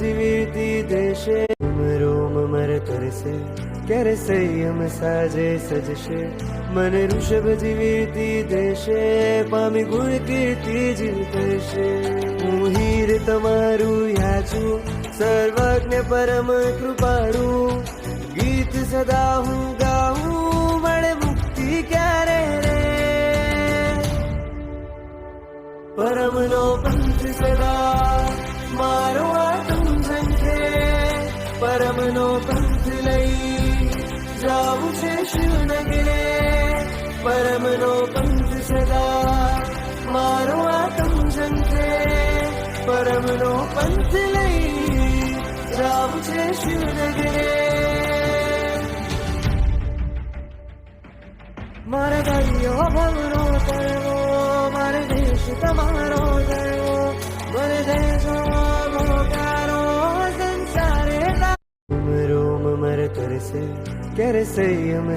જીવીતી દેશે રોમ મર તરસે ક્યારે સંયમ સાજે સજશે મન ઋષભ જીવીતી દેશે પામી ગુણ કીર્તિ જીવશે હું હીર તમારું યાચું સર્વજ્ઞ પરમ કૃપાળુ ગીત સદા હું ગાઉં મળે મુક્તિ ક્યારે રે પરમનો પંથ સદા મારો આત્મ ઝંખે પરમનો પંથ લઈ જાવું છે શિવનગરે પરમનો પંથ સદા મારો આત્મ ઝંખે પરમનો પંથ લઈ જાવું છે શિવનગરે મારા ભાઈઓ ભવનો તળવો મારે દેશ તમારો જળવો મને દેશો મોકારો સંસારે રોમ મર તરસે ક્યારે સંયમ